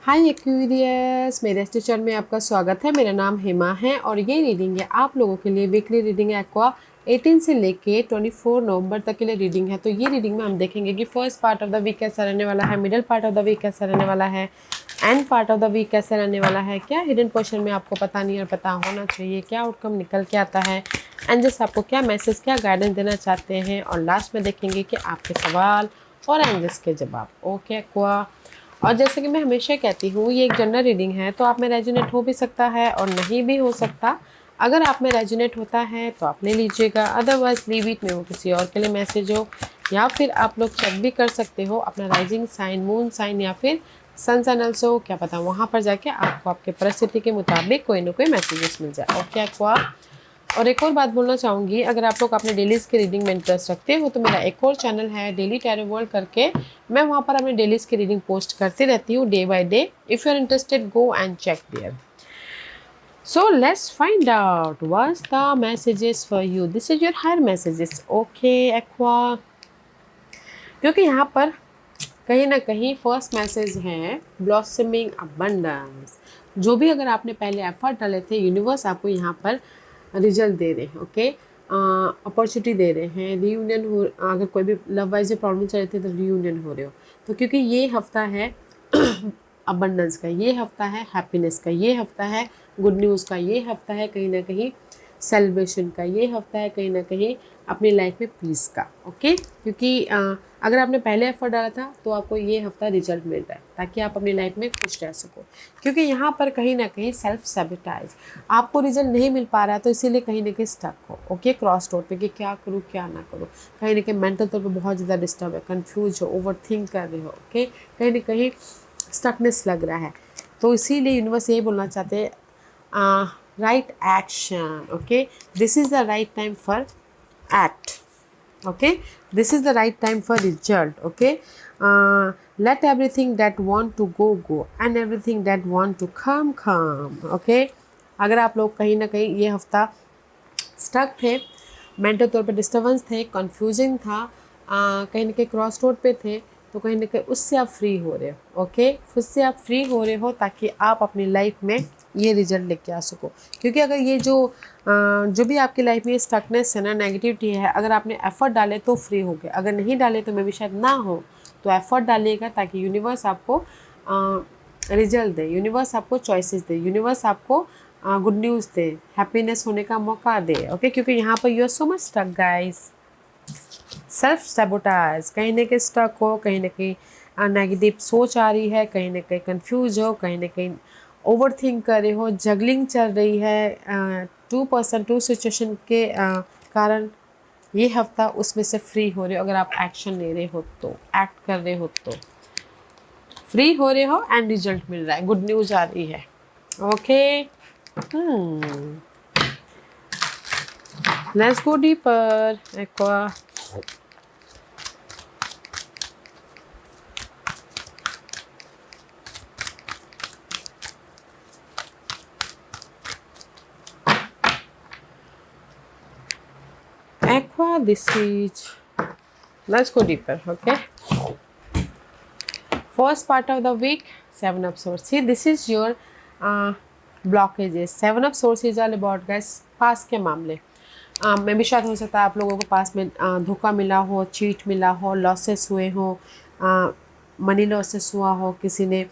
हाय Aquarius, मेरे इस teacher में आपका स्वागत है। मेरा नाम हेमा है और ये रीडिंग है आप लोगों के लिए। वीकली रीडिंग है एक्वा 18 से लेके 24 नवंबर तक के लिए रीडिंग है। तो ये रीडिंग में हम देखेंगे कि first part of the week कैसा रहने वाला है, middle part of the week कैसा रहने वाला है, end part of the week कैसा रहने वाला है, क्या हिडन क्वेश्चन में आपको पता नहीं और पता होना चाहिए, क्या आउटकम निकल के आता है, एंड जस्ट आपको क्या मैसेज, क्या गाइडेंस देना चाहते हैं, और लास्ट में देखेंगे कि आपके सवाल और एंजल्स के जवाब। Okay aqua. और जैसे कि मैं हमेशा कहती हूँ, ये एक जनरल रीडिंग है, तो आप में रेजोनेट हो भी सकता है और नहीं भी हो सकता। अगर आप में रेजोनेट होता है तो आप ले लीजिएगा, अदरवाइज लीव इट में वो किसी और के लिए मैसेज हो। या फिर आप लोग चेक भी कर सकते हो अपना राइजिंग साइन, मून साइन या फिर सन साइन ऑल्सो, क्या पता वहाँ पर जाके आपको आपके परिस्थिति के मुताबिक कोई ना कोई मैसेजेस मिल जाए। Okay aqua. और एक और बात बोलना चाहूँगी, अगर आप लोग अपने डेलीज की रीडिंग में इंटरेस्ट रखते हो तो मेरा एक और चैनल है डेली टैरो वर्ल्ड करके। मैं वहाँ पर अपने डेलीज की रीडिंग पोस्ट करती रहती हूँ day by day. If you are interested go and check there. So let's find out what's the messages for you. This is your higher messages. Okay aqua. क्योंकि यहाँ पर कहीं ना कहीं फर्स्ट मैसेज है ब्लॉसमिंग अबंडेंस। जो भी अगर आपने पहले एफर्ट डाले थे, यूनिवर्स आपको यहाँ पर रिजल्ट दे रहे हैं। ओके, अपॉर्चुनिटी दे रहे हैं, रीयूनियन हो। अगर कोई भी लव वाइज प्रॉब्लम चल रही थी तो रीयूनियन हो रहे हो। तो क्योंकि ये हफ्ता है अबंडेंस का, ये हफ्ता है हैप्पीनेस का, ये हफ्ता है गुड न्यूज़ का, ये हफ्ता है कहीं ना कहीं सेलिब्रेशन का, ये हफ्ता है कहीं ना कहीं अपनी लाइफ में पीस का। ओके, क्योंकि अगर आपने पहले एफर्ट डाला था तो आपको ये हफ्ता रिजल्ट मिल रहा है ताकि आप अपनी लाइफ में खुश रह सको। क्योंकि यहाँ पर कहीं ना कहीं सेल्फ सैबोटाइज, आपको रिजल्ट नहीं मिल पा रहा है तो इसीलिए कहीं ना कहीं स्टक हो। ओके, क्रॉस रोड पे कि क्या करूँ क्या ना करूँ, कहीं ना कहीं मेंटल तौर पे बहुत ज़्यादा डिस्टर्ब है, कंफ्यूज हो, ओवर थिंक कर रहे हो। ओके, कहीं ना कहीं स्टकनेस लग रहा है। तो इसीलिए यूनिवर्स यही बोलना चाहते हैं, right action. Okay, this is the right time for act. Okay, this is the right time for result. Okay, let everything that want to go go and everything that want to come. Okay, अगर आप लोग कहीं ना कहीं ये हफ्ता stuck थे, mental तौर पे डिस्टर्बेंस थे, कंफ्यूजिंग था, कहीं ना कहीं क्रॉस रोड पे थे, तो कहीं ना कहीं उससे आप फ्री हो रहे हो। ओके, उससे आप फ्री हो रहे हो ताकि आप अपनी लाइफ में ये रिजल्ट लेके आ सको। क्योंकि अगर ये जो भी आपकी लाइफ में ये स्टकनेस है ना, नेगेटिविटी है, अगर आपने एफर्ट डाले तो फ्री हो गए, अगर नहीं डाले तो मे भी शायद ना हो। तो एफर्ट डालिएगा ताकि यूनिवर्स आपको रिजल्ट दे, यूनिवर्स आपको चॉइसेस दे, यूनिवर्स आपको गुड न्यूज़ दे, हैप्पीनेस होने का मौका दे। ओके, क्योंकि यहाँ पर you are so much stuck guys. Self sabotage, कहीं ना कहीं स्टक हो, कहीं ना कहीं नेगेटिव सोच आ रही है, कहीं ना कहीं कंफ्यूज हो, कहीं ना कहीं ओवर थिंक कर रहे हो, जगलिंग चल रही है, 2% 2 सिचुएशन के कारण ये हफ्ता उसमें से फ्री हो रहे हो। अगर आप एक्शन ले रहे हो तो, एक्ट कर रहे हो तो फ्री हो रहे हो एंड रिजल्ट मिल रहा है, गुड न्यूज़ आ रही है। Okay, let's go deeper aqua. Aqua, this is, let's go deeper. Okay, first part of the week, 7 of swords. See, this is your blockages. 7 of swords is all about guys पास के मामले में भी शायद हो सकता है आप लोगों को पास में धोखा मिला हो, चीट मिला हो, लॉसेस हुए हो, मनी लॉसेस हुआ हो, किसी ने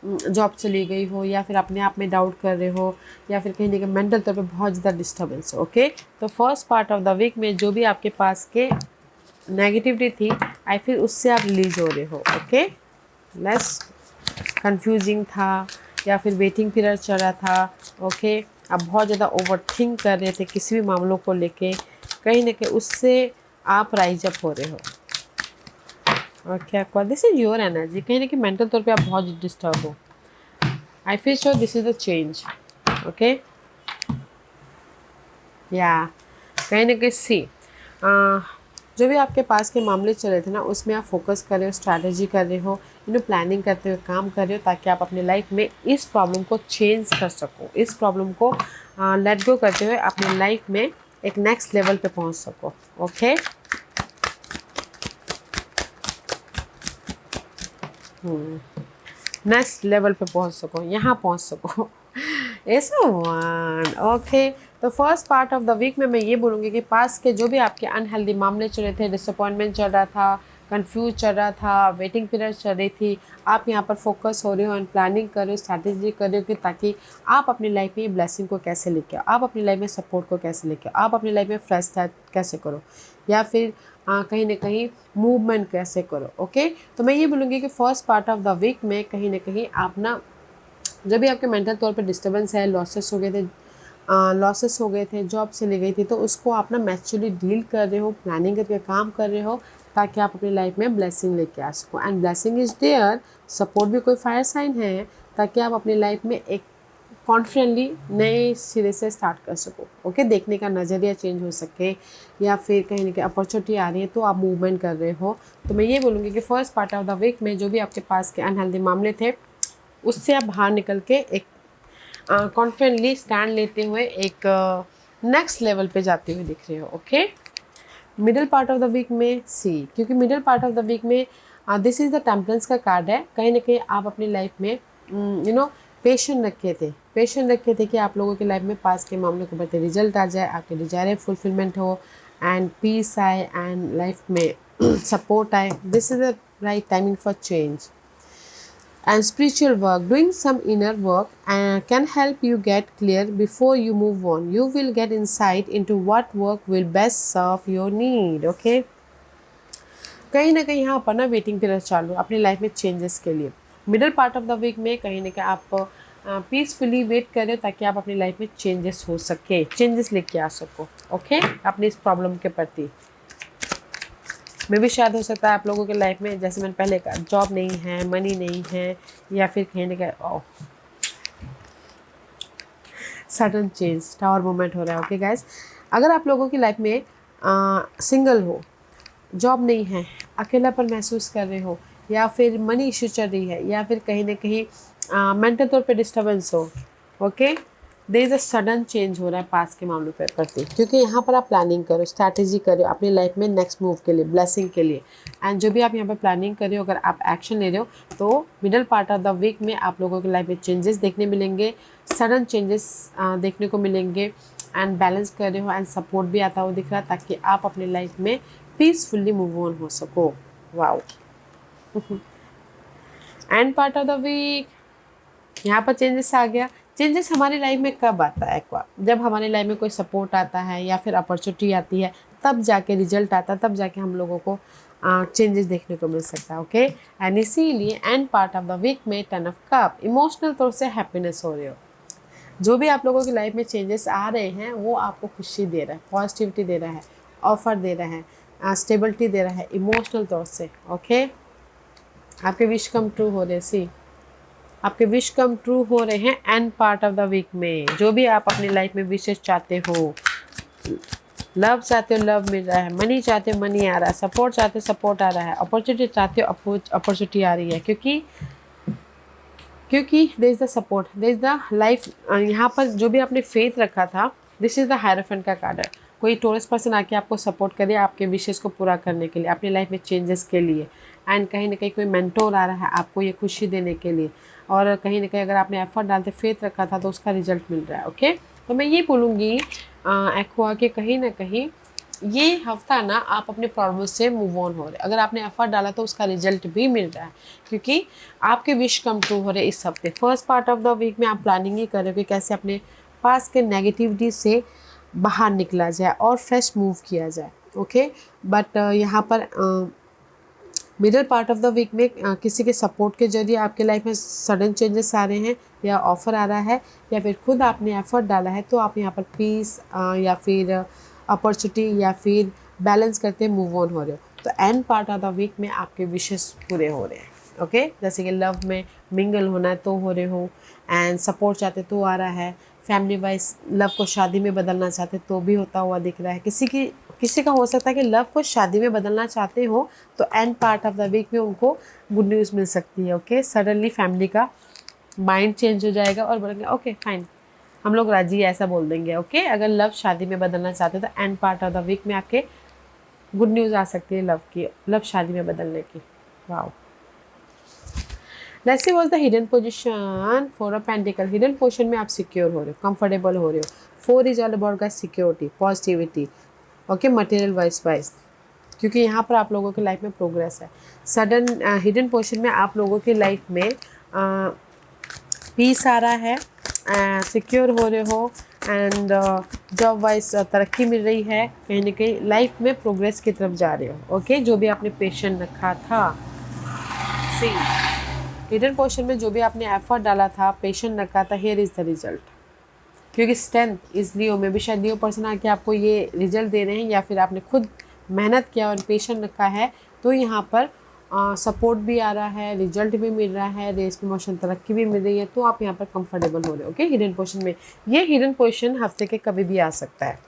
जॉब चली गई हो, या फिर अपने आप में डाउट कर रहे हो, या फिर कहीं ना कहीं मेंटल तौर पे बहुत ज़्यादा डिस्टर्बेंस हो। ओके, तो first part of the week में जो भी आपके पास के नेगेटिविटी थी, आई फिर उससे आप रिलीज हो रहे हो। ओके, लेस कंफ्यूजिंग था या फिर वेटिंग पीरियड चल रहा था। ओके, आप बहुत ज़्यादा ओवर थिंक कर रहे थे किसी भी मामलों को लेके, कहीं ना कहीं उससे आप राइज अप हो रहे हो। Okay aqua, this is your energy, कहीं ना कहीं मेंटल तौर पे आप बहुत डिस्टर्ब हो। I feel sure this is the change. Okay, या कहीं ना कहीं सी जो भी आपके पास के मामले चल रहे थे ना, उसमें आप फोकस कर रहे हो, स्ट्रैटेजी कर रहे हो, प्लानिंग करते हुए काम कर रहे हो ताकि आप अपने लाइफ में इस प्रॉब्लम को चेंज कर सको, इस प्रॉब्लम को लेट गो करते हुए अपने लाइफ में एक नेक्स्ट लेवल पे पहुंच सको। ओके, नेक्स्ट लेवल पे पहुंच सको, यहाँ पहुंच सको। ऐसा वन ओके। तो first part of the week में मैं ये बोलूँगी कि पास के जो भी आपके अनहेल्दी मामले चल रहे थे, डिसअपॉइंटमेंट चल रहा था, कंफ्यूज चल रहा था, वेटिंग पीरियड चल रही थी, आप यहाँ पर फोकस हो रहे हो एंड प्लानिंग कर रहे हो, स्ट्रैटेजी कर रहे हो कि ताकि आप अपनी लाइफ में ब्लेसिंग को कैसे लेके आओ, आप अपनी लाइफ में सपोर्ट को कैसे लेके आओ, आप अपनी लाइफ में फ्रेश स्टार्ट कैसे करो, या फिर कहीं ना कहीं मूवमेंट कैसे करो। ओके, तो मैं ये बोलूँगी कि first part of the week में कहीं ना कहीं आप ना, जब भी आपके मेंटल तौर पे डिस्टर्बेंस है, लॉसेस हो गए थे, जॉब चली गई थी, तो उसको आप ना मैच्योरली डील कर रहे हो, प्लानिंग करके काम कर रहे हो, ताकि आप अपनी लाइफ में ब्लेसिंग लेके आ सको। And blessing is there, support भी कोई फायर साइन है, ताकि आप अपनी लाइफ में एक कॉन्फिडेंटली नए सिरे से स्टार्ट कर सको। ओके, देखने का नज़रिया चेंज हो सके, या फिर कहीं ना कहीं अपॉर्चुनिटी आ रही है तो आप मूवमेंट कर रहे हो। तो मैं ये बोलूँगी कि first part of the week में जो भी आपके पास के अनहेल्दी मामले थे, उससे आप बाहर निकल के एक कॉन्फिडेंटली स्टैंड लेते हुए एक नेक्स्ट लेवल पे जाते हुए दिख रहे हो। Okay, middle part of the week में सी, क्योंकि middle part of the week में दिस इज़ द टेम्परेंस का कार्ड है। कहीं ना कहीं आप अपनी लाइफ में पेशेंट रखे थे कि आप लोगों की लाइफ में पास के मामलों के बढ़ते रिजल्ट आ जाए, आपके डिजायर फुलफिलमेंट हो एंड पीस आए एंड लाइफ में सपोर्ट आए। This is the right timing for change and spiritual work. Doing some inner work can help you get clear before you move on. You will get insight into what work will best serve your need. Okay, कहीं ना कहीं यहाँ पर ना waiting period चालू अपनी life में changes के लिए। Middle part of the week में कहीं ना कहीं आप पीसफुली वेट कर रहे हो, ताकि आप अपनी लाइफ में चेंजेस हो सके, चेंजेस लेके आ सको। ओके, अपनी इस प्रॉब्लम के प्रति में भी शायद हो सकता है आप लोगों के लाइफ में, जैसे मैंने पहले कहा, जॉब नहीं है, मनी नहीं है, या फिर कहीं ना कहीं सडन चेंज, टावर मूवमेंट हो रहा है। ओके गाइस, अगर आप लोगों की लाइफ में सिंगल हो, जॉब नहीं है, अकेलापन महसूस कर रहे हो, या फिर मनी इश्यू चल रही है, या फिर कहीं ना कहीं मेंटल तौर पे डिस्टर्बेंस हो, okay, there is a sudden change हो रहा है पास के मामलों पर प्रति, क्योंकि यहाँ पर आप प्लानिंग करो, स्ट्रैटेजी करो अपनी लाइफ में नेक्स्ट मूव के लिए, ब्लेसिंग के लिए। एंड जो भी आप यहाँ पर प्लानिंग कर रहे हो, अगर आप एक्शन ले रहे हो, तो middle part of the week में आप लोगों की लाइफ में चेंजेस देखने मिलेंगे, सडन चेंजेस देखने को मिलेंगे, एंड बैलेंस कर रहे हो एंड सपोर्ट भी आता हुआ दिख रहा है, ताकि आप अपनी लाइफ में पीसफुली मूव ऑन हो सको। Wow. End part of the week, यहाँ पर चेंजेस आ गया। चेंजेस हमारी लाइफ में कब आता है एक्वा? जब हमारी लाइफ में कोई सपोर्ट आता है या फिर अपॉर्चुनिटी आती है, तब जाके रिजल्ट आता है, तब जाके हम लोगों को चेंजेस देखने को मिल सकता है। ओके, एंड इसीलिए end part of the week में 10 ऑफ कप, इमोशनल तौर से हैप्पीनेस हो रहे हो। जो भी आप लोगों की लाइफ में चेंजेस आ रहे हैं, वो आपको खुशी दे रहा है, पॉजिटिविटी दे रहा है, ऑफर दे रहा है, स्टेबिलिटी दे रहा है इमोशनल तौर से। ओके, आपके विश कम ट्रू हो रहे, सी आपके विश कम ट्रू हो रहे हैं end part of the week में। जो भी आप अपनी लाइफ में विशेष चाहते हो, लव चाहते हो, लव मिल रहा है, मनी चाहते हो, मनी आ रहा है, सपोर्ट चाहते हो, सपोर्ट आ रहा है, अपॉर्चुनिटी चाहते हो, अपॉर्चुनिटी आ रही है, क्योंकि there is the support, there is the life. यहाँ पर जो भी आपने फेथ रखा था, दिस इज़ द हायरोफेंट का कार्ड है। कोई टोरस पर्सन आके आपको सपोर्ट करे आपके विशेष को पूरा करने के लिए, अपनी लाइफ में चेंजेस के लिए, एंड कहीं ना कहीं कोई मेंटोर आ रहा है आपको ये खुशी देने के लिए, और कहीं ना कहीं अगर आपने एफर्ट डालते फेथ रखा था तो उसका रिजल्ट मिल रहा है। ओके, तो मैं ये बोलूँगी एक्वा कि कहीं ना कहीं ये हफ्ता ना आप अपने प्रॉब्लम से मूव ऑन हो रहे, अगर आपने एफर्ट डाला तो उसका रिजल्ट भी मिल रहा है, क्योंकि आपके विश कम ट्रू हो रहे इस हफ्ते। First part of the week में आप प्लानिंग ही कर रहे हो कि कैसे अपने पास के नेगेटिविटी से बाहर निकला जाए और फ्रेश मूव किया जाए। ओके, बट यहाँ पर middle part of the week में किसी के सपोर्ट के जरिए आपके लाइफ में सडन चेंजेस आ रहे हैं, या ऑफर आ रहा है, या फिर खुद आपने एफर्ट डाला है, तो आप यहाँ पर पीस या फिर अपॉर्चुनिटी या फिर बैलेंस करते मूव ऑन हो रहे हो। तो end part of the week में आपके विशेष पूरे हो रहे हैं। ओके, जैसे कि लव में मिंगल होना है तो हो रहे हो, एंड सपोर्ट चाहते तो आ रहा है, फैमिली वाइज लव को शादी में बदलना चाहते तो भी होता हुआ दिख रहा है। किसी का हो सकता है कि लव को शादी में बदलना चाहते हो, तो end part of the week में उनको गुड न्यूज़ मिल सकती है। ओके, सडनली फैमिली का माइंड चेंज हो जाएगा और बोलेंगे ओके फाइन, हम लोग राजी है, ऐसा बोल देंगे। ओके, अगर लव शादी में बदलना चाहते हो तो end part of the week में आपके गुड न्यूज़ आ सकती है लव शादी में बदलने की। Wow. Let's see what the hidden position for a pentacle. Hidden position में आप सिक्योर हो रहे हो, कंफर्टेबल हो रहे हो। 4 is all about guys security, positivity, okay, material wise, क्योंकि यहाँ पर आप लोगों की लाइफ में प्रोग्रेस है। सडन हिडन पोजीशन में आप लोगों की लाइफ में पीस आ रहा है, सिक्योर हो रहे हो, एंड जॉब वाइज तरक्की मिल रही है, कहीं ना कहीं लाइफ में प्रोग्रेस की तरफ जा रहे हो। ओके, जो भी आपने पेशेंट रखा था, सी हिडन पोजीशन में जो भी आपने एफर्ट डाला था, पेशेंट रखा था, हियर इज द रिजल्ट। क्योंकि स्ट्रेंथ इज लियो में भी शायद लियो पर्सन आके आपको ये रिजल्ट दे रहे हैं, या फिर आपने खुद मेहनत किया और पेशेंट रखा है, तो यहाँ पर सपोर्ट भी आ रहा है, रिजल्ट भी मिल रहा है, रेस प्रमोशन तरक्की भी मिल रही है, तो आप यहाँ पर कंफर्टेबल हो रहे हो। ओके, हिडन पोजीशन में ये हिडन पोजीशन हफ्ते के कभी भी आ सकता है।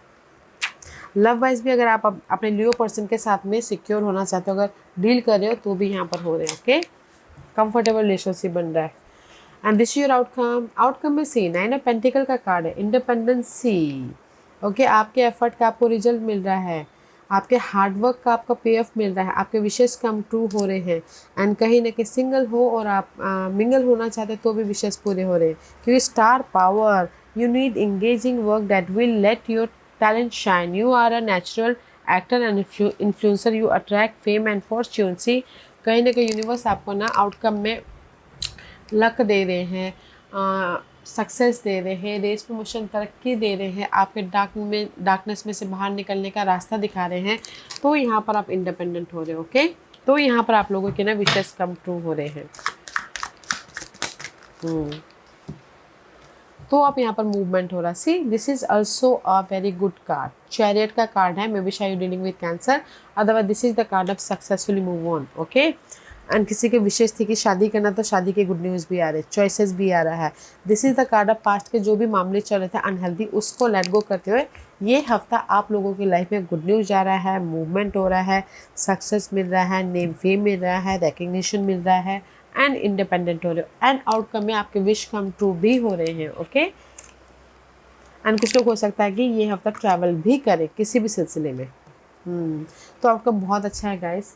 लव वाइज भी अगर आप अपने लियो पर्सन के साथ में सिक्योर होना चाहते हो, अगर डील कर रहे हो, तो भी यहाँ पर हो रहे हैं। ओके, कंफर्टेबल रिलेशनशिप बन रहा है। And this your outcome. Outcome में सी 9 ऑफ पेंटिकल का कार्ड है, इंडिपेंडेंसी। ओके, आपके एफर्ट का आपको रिजल्ट मिल रहा है, आपके हार्डवर्क का आपका पे ऑफ मिल रहा है, आपके विशेष कम ट्रू हो रहे हैं। एंड कहीं ना कहीं सिंगल हो और आप मिंगल होना चाहते तो भी विशेष पूरे हो रहे हैं, क्योंकि star power, you need engaging work that will let your talent shine. You are a natural actor and influencer, you attract fame and fortune. See कहीं ना कहीं यूनिवर्स आपको ना आउटकम में लक दे रहे हैं, सक्सेस दे रहे हैं, रेस प्रमोशन तरक्की दे रहे हैं, आपके डार्कनेस में से बाहर निकलने का रास्ता दिखा रहे हैं, तो यहाँ पर आप इंडिपेंडेंट हो रहे हो। ओके, तो यहाँ पर आप लोगों के ना विशेष कम ट्रू हो रहे हैं। तो आप यहाँ पर मूवमेंट हो रहा। See this is also a very good card, chariot का कार्ड है, मे बी शायद dealing with cancer, otherwise this is the card of successfully move on. Okay, and किसी के विशेष थी कि शादी करना, तो शादी के गुड न्यूज़ भी आ रहे, चॉइसेस भी आ रहा है। This is the card of past के जो भी मामले चल रहे थे अनहेल्दी, उसको लेट गो करते हुए ये हफ्ता आप लोगों की लाइफ में गुड न्यूज़ आ रहा है, मूवमेंट हो रहा है, सक्सेस मिल रहा है, नेम फेम मिल रहा है, रिकग्निशन मिल रहा है, एंड इंडिपेंडेंट हो रहे हो, एंड आउटकम में आपके विश कम ट्रू भी हो रहे हैं। ओके, एंड कुछ लोग हो सकता है कि ये हफ्ता ट्रैवल भी करें किसी भी सिलसिले में। तो आउटकम बहुत अच्छा है गाइस,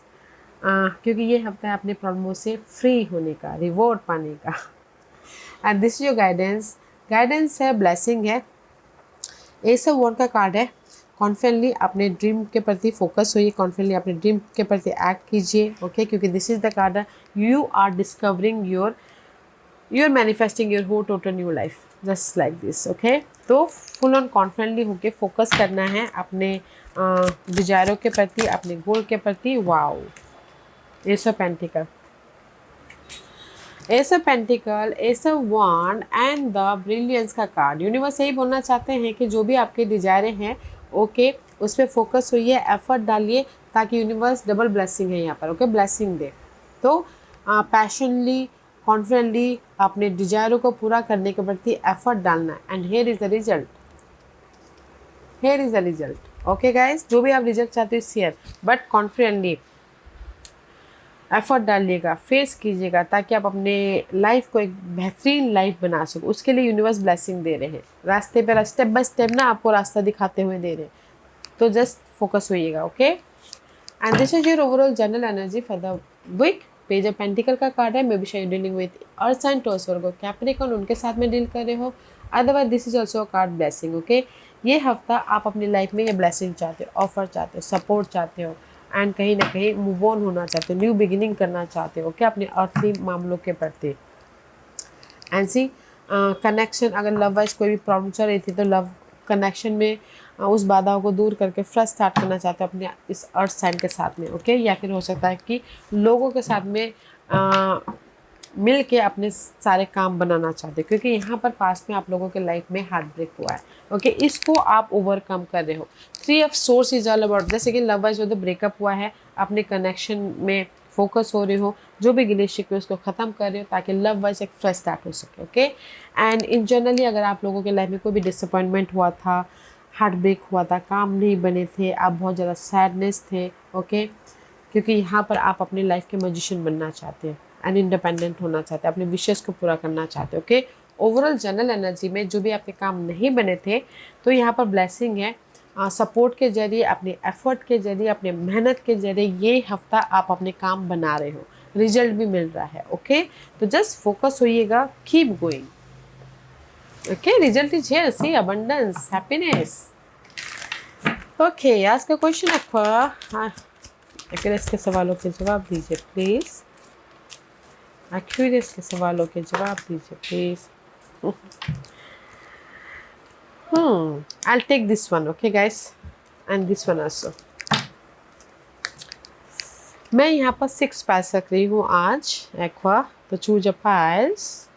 क्योंकि ये हफ्ता है अपने प्रॉब्लमों से फ्री होने का, रिवॉर्ड पाने का। And this your guidance. Guidance है, ब्लेसिंग है, एस ऑफ वॉन्ड का कार्ड है। कॉन्फिडेंटली अपने ड्रीम के प्रति फोकस होइए, कॉन्फिडेंटली अपने ड्रीम के प्रति एक्ट कीजिए। ओके, क्योंकि this is the card, you are discovering you're manifesting your whole total new life just like this। okay, तो फुल ऑन कॉन्फिडेंटली होके फोकस करना है अपने डिजायरों के प्रति, अपने गोल के प्रति। Wow, ace of pentacle, ace of pentacle, ace of wand and the brilliance का कार्ड। यूनिवर्स यही बोलना चाहते हैं कि जो भी आपके डिजायरें हैं, ओके, उस पर फोकस होइए, एफर्ट डालिए, ताकि यूनिवर्स डबल ब्लेसिंग है यहाँ पर। ओके, ब्लेसिंग दे। तो पैशनली, कॉन्फिडेंटली अपने डिजायरों को पूरा करने के प्रति एफर्ट डालना, and here is the result, here is the result. Okay guys, जो भी आप रिजल्ट चाहते हो शेयर, बट कॉन्फिडेंटली एफर्ट डालिएगा, फेस कीजिएगा, ताकि आप अपने लाइफ को एक बेहतरीन लाइफ बना सको। उसके लिए यूनिवर्स ब्लेसिंग दे रहे हैं, रास्ते पे स्टेप बाय स्टेप ना आपको रास्ता दिखाते हुए दे रहे हैं, तो जस्ट फोकस होइएगा। Okay, and this is your overall general energy for the week. Page of pentacle का कार्ड है, मे बी शायद dealing with earth sign, Taurus, Virgo, Capricorn, उनके साथ में डील कर रहे हो, otherwise this is also card blessing. Okay, ये हफ्ता आप अपनी लाइफ में ये ब्लेसिंग चाहते हो, ऑफर चाहते हो, सपोर्ट चाहते हो, एंड कहीं ना कहीं मूव ऑन होना चाहते हो, न्यू बिगिनिंग करना चाहते हो, क्या अपने अर्थली मामलों के प्रति। एंड सी कनेक्शन, अगर लव वाइज कोई भी प्रॉब्लम चल रही थी, तो लव कनेक्शन में उस बाधाओं को दूर करके फ्रेश स्टार्ट करना चाहते हो अपने इस अर्थ साइन के साथ में। ओके, या फिर हो सकता है कि लोगों के साथ में मिल के अपने सारे काम बनाना चाहते हो, क्योंकि यहाँ पर पास में आप लोगों के लाइफ में हार्ट ब्रेक हुआ है। ओके, इसको आप ओवरकम कर रहे हो। 3 of source is all about, जैसे कि लव वाइज जो ब्रेकअप हुआ है, अपने कनेक्शन में फोकस हो रहे हो, जो भी गिले शिकवे उसको ख़त्म कर रहे हो, ताकि लव वाइज एक फ्रेश स्टार्ट हो सके। ओके, एंड इन जनरली अगर आप लोगों के लाइफ में कोई भी डिसअपॉइंटमेंट हुआ था, हार्ट ब्रेक हुआ था, काम नहीं बने थे, आप बहुत ज़्यादा सैडनेस थे। ओके, क्योंकि यहाँ पर आप अपनी लाइफ के मैजिशियन बनना चाहते हैं, एंड इंडिपेंडेंट होना चाहते हैं, अपने विशेष को पूरा करना चाहते हैं। ओके, ओवरऑल जनरल एनर्जी में जो भी आपके काम नहीं बने थे, तो यहाँ पर ब्लेसिंग है, सपोर्ट के जरिए, अपने एफर्ट के जरिए, अपने मेहनत के जरिए ये हफ्ता आप अपने काम बना रहे हो, रिजल्ट भी मिल रहा है। ओके, तो जस्ट फोकस होइएगा, keep going. Okay, result is here, see abundance, happiness. Okay, आज का क्वेश्चन आपका, एक्यूरेस के सवालों के जवाब दीजिए प्लीज। एक्यूरेस के सवालों के जवाब दीजिए please. I'll take this one, okay guys, and this one also. मैं यहाँ पर 6 पाइल्स रख रही हूँ आज एक्वा, तो चूज अ पाइल्स।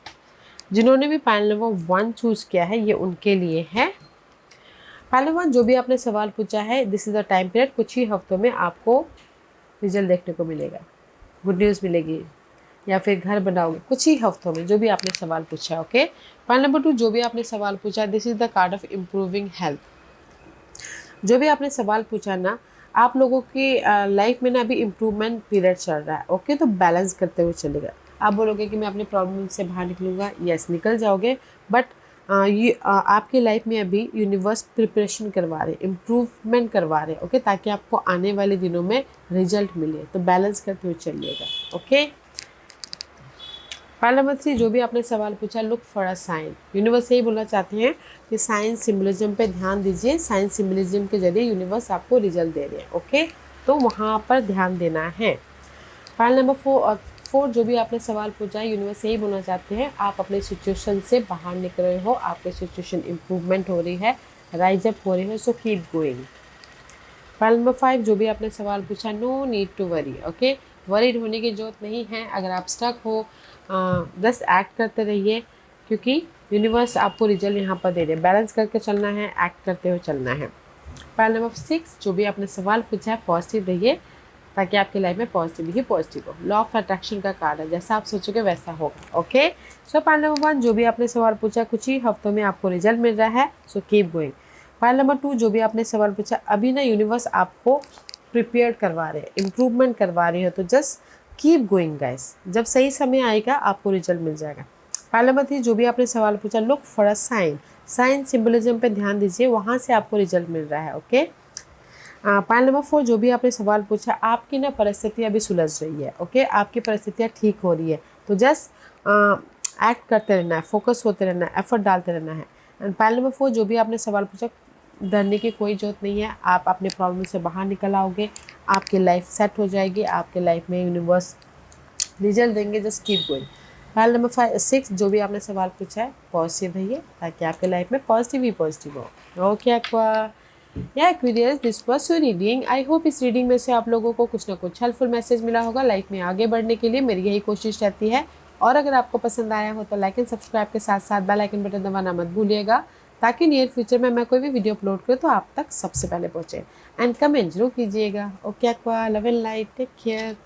जिन्होंने भी पाइल नंबर 1 चूज किया है ये उनके लिए है। पाइल नंबर 1 जो भी आपने सवाल पूछा है, this is the time period, कुछ ही हफ्तों में आपको रिजल्ट देखने को मिलेगा, गुड न्यूज़ मिलेगी, या फिर घर बनाओगे, कुछ ही हफ्तों में, जो भी आपने सवाल पूछा। ओके, पॉइंट नंबर 2 जो भी आपने सवाल पूछा, this is the card of improving health. जो भी आपने सवाल पूछा ना, आप लोगों की लाइफ में ना अभी इम्प्रूवमेंट पीरियड चल रहा है। ओके, तो बैलेंस करते हुए चलेगा। आप बोलोगे कि मैं अपनी प्रॉब्लम से बाहर निकलूँगा, यस निकल जाओगे, बट आपकी लाइफ में अभी यूनिवर्स प्रिपरेशन करवा रहे, इम्प्रूवमेंट करवा रहे, ओके, ताकि आपको आने वाले दिनों में रिजल्ट मिले। तो बैलेंस करते हुए चलिएगा। ओके, पहला नंबर 3 जो भी आपने सवाल पूछा, look for a sign. Universe यही बोलना चाहते हैं कि साइंस सिम्बलिज्म पे ध्यान दीजिए, साइंस सिम्बलिज्म के जरिए यूनिवर्स आपको रिजल्ट दे रहे हैं। ओके, तो वहाँ पर ध्यान देना है। फाइल नंबर 4 जो भी आपने सवाल पूछा है, यूनिवर्स यही बोलना चाहते हैं आप अपने सिचुएशन से बाहर निकल रहे हो, आपकी सिचुएशन इम्प्रूवमेंट हो रही है, राइज अप हो रही है, so keep going. File number 5 जो भी आपने सवाल पूछा, no need to worry. Okay, worried होने की जरूरत नहीं है। अगर आप स्टक हो, बस एक्ट करते रहिए, क्योंकि यूनिवर्स आपको रिजल्ट यहाँ पर दे रहे। बैलेंस करके चलना है, एक्ट करते हुए चलना है। फाइल नंबर 6 जो भी आपने सवाल पूछा है, पॉजिटिव रहिए, ताकि आपकी लाइफ में पॉजिटिव ही पॉजिटिव हो। लॉ ऑफ अट्रैक्शन का कार्ड है, जैसा आप सोचोगे वैसा होगा। ओके, सो फाइल नंबर 1 जो भी आपने सवाल पूछा, कुछ ही हफ्तों में आपको रिजल्ट मिल रहा है, so keep going. File number 2 जो भी आपने सवाल पूछा, अभी ना यूनिवर्स आपको प्रिपेयर करवा रहे, इम्प्रूवमेंट करवा रही हो, तो जस्ट कीप गोइंग गाइस, जब सही समय आएगा आपको रिजल्ट मिल जाएगा। फाइल नंबर 3 जो भी आपने सवाल पूछा, look for a sign, sign symbolism पे ध्यान दीजिए, वहाँ से आपको रिजल्ट मिल रहा है। ओके, पॉइंट नंबर 4 जो भी आपने सवाल पूछा, आपकी ना परिस्थिति अभी सुलझ रही है। ओके, आपकी परिस्थितियाँ ठीक हो रही है, तो जस्ट एक्ट करते रहना है, फोकस होते रहना है, एफर्ट डालते रहना है। एंड पॉइंट नंबर 4 जो भी आपने सवाल पूछा, डरने की कोई जरूरत नहीं है, आप अपने प्रॉब्लम से बाहर निकल आओगे, आपकी लाइफ सेट हो जाएगी, आपके लाइफ में यूनिवर्स रिजल्ट देंगे, just keep going. File number 6 जो भी आपने सवाल पूछा है, पॉजिटिव रहिए, ताकि आपके लाइफ में पॉजिटिव ही पॉजिटिव हो। ओके एक्वा, या Aquarius, this was your reading. I hope इस रीडिंग में से आप लोगों को कुछ ना कुछ हेल्पफुल मैसेज मिला होगा। लाइफ में आगे बढ़ने के लिए मेरी यही कोशिश रहती है। और अगर आपको पसंद आया हो तो लाइक एंड सब्सक्राइब के साथ साथ बेल आइकन बटन दबाना मत भूलिएगा, ताकि नियर फ्यूचर में मैं कोई भी वीडियो अपलोड करूँ तो आप तक सबसे पहले पहुँचे। एंड कमेंट जरूर कीजिएगा। Okay aqua, love and light, take care.